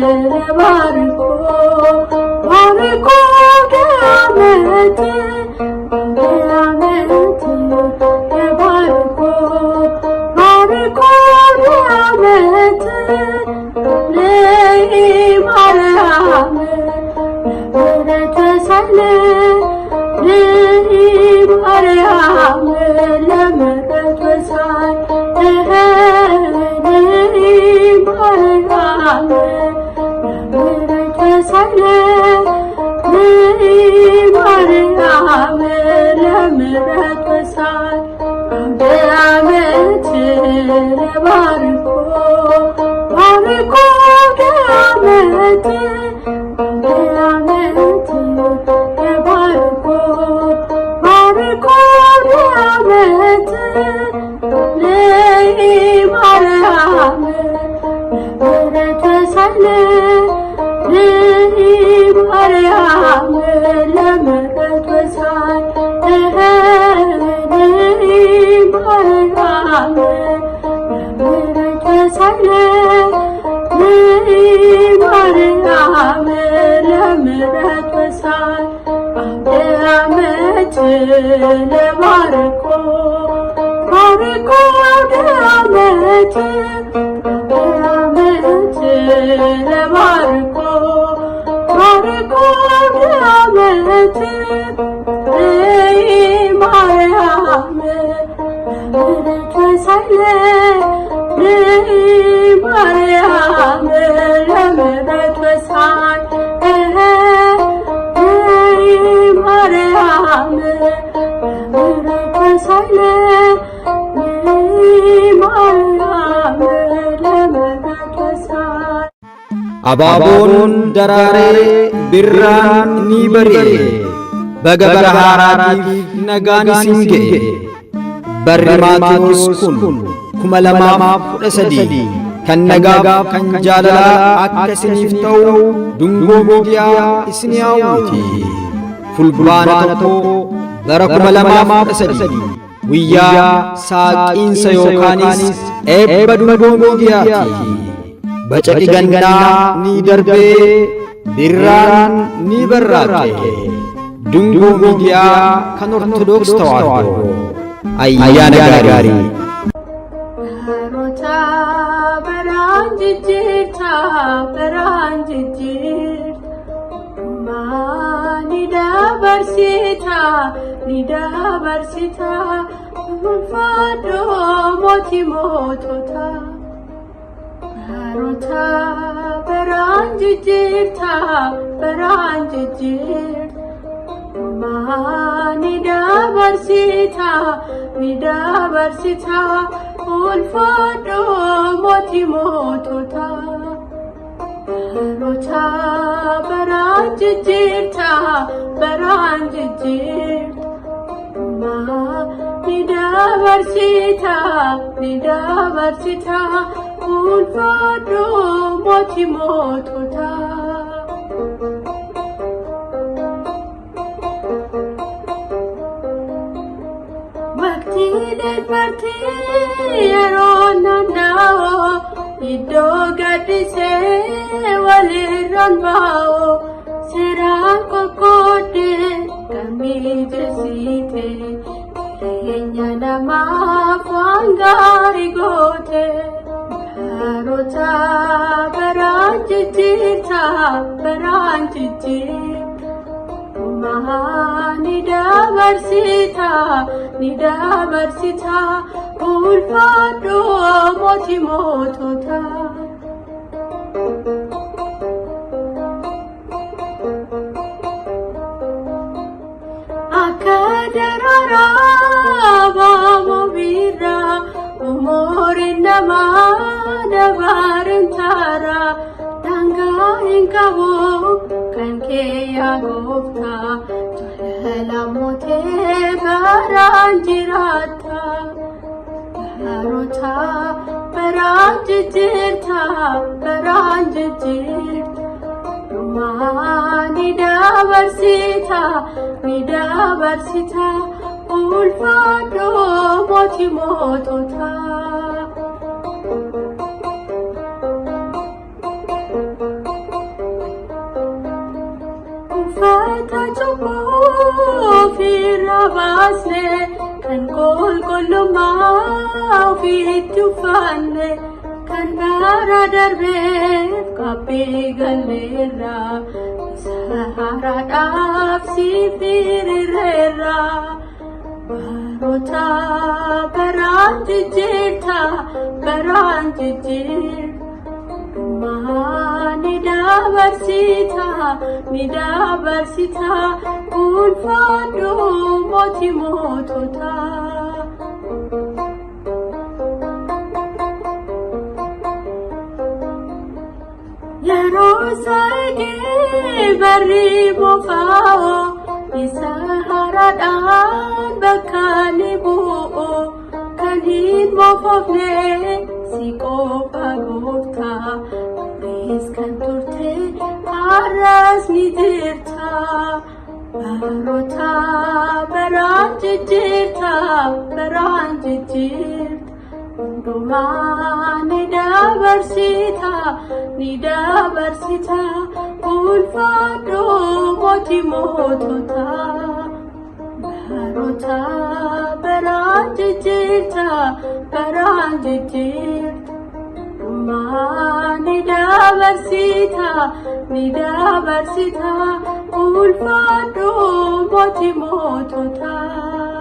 barco, barco veramente, veramente, barco, barco veramente, lei mariame, veramente sale, lei mariame, le veramente sale, lei mariame, veramente sale, lei mariame, le veramente sale, veramente barco, barco veramente, veramente barco, barco veramente, lei mariame, veramente sale, lei mariame, le veramente sale, lei mariame, veramente sale, lei mariame, le veramente sale, veramente le barco, barco veramente, veramente le barco, barco veramente, lei mariame, veramente sale, lei mariame, le veramente sale, lei mariame, veramente sale, lei mariame, le veramente sale. አባቦን ደራሬ ቢራን ኒበሬ በገበረ ሃራቲፍ ነጋን ሲንጌ በሪማቴዎስ ኩን ኩመለማፍ ፉደሰዲ ከነጋፍ ከንጃለላ አከስኒፍተው ዱንጎ ሚዲያ እስኒያውቲ ፉልባነ ቶኮ በረኩመለማፍ ፉደሰዲ ውያ ሳቂንሰ ዮካኒስ ኤበ ዱንጎ ሚዲያቲ በጨቂ ገንዳ ኒ ደርቤ ቢራን ኒ በራቄ ዱንጎ ሚዲያ ከን ኦርቶዶክስ ተዋሕዶ አያነ ጋሪ ሮታ በራንጅጅርታ በራንጅጅር ማኒዳ በርሲታ ኒዳ በርሲታ ፋዶ ሞቲ ሞቶታ ሮታ በራንጅጅርታ በራንጅጅር ማኒዳ በርሲታ ኒዳ በርሲታ ኡልፋዶ ሞቲ ሞቶታ ሮታ በራንጅጅርታ በራንጅጅር ኒዳ በርሲታ ኒዳ በርሲታ ኡልፋዶ ሞቲ ሞቶታ Parti yeronanao iddo gadise walirranbao seran kokode kamijesite enya nama fangari gote rota baranjita baranjiti Nida barsita, nida barsita, ulfado moti motota. Akadarara bamobira, umorinama dabarantara, tanga inkabu kanke yagofta. Lamote baranjirata barota baranjirta baranjirta manida barsita ulfado moti motota Firra baasne kan qulqullummaa ofiitti uffanne kan bara darbeef qabbee galleerra isa haaraadhaaf siif hiriirreerra. Baroota baraan jijjiirta baraan jijjiirta. Ni dabarsita ulfaadhu mootii moototaa. Yeroo saayikee barri bofaa'oo isa haaraadhaan bakka ni bu'u kan hin moofofne si qofa gooftaa. Kan turte har'as ni jirta. Baroota baraan jijjiirta baraan jijjiirta. Hundumaa ni dabarsita ulfaadhu mootii moototaa. Baroota baraan jijjiirta baraan jijjiirta. Ni dabarsita ulfaadhu mootii moototaa.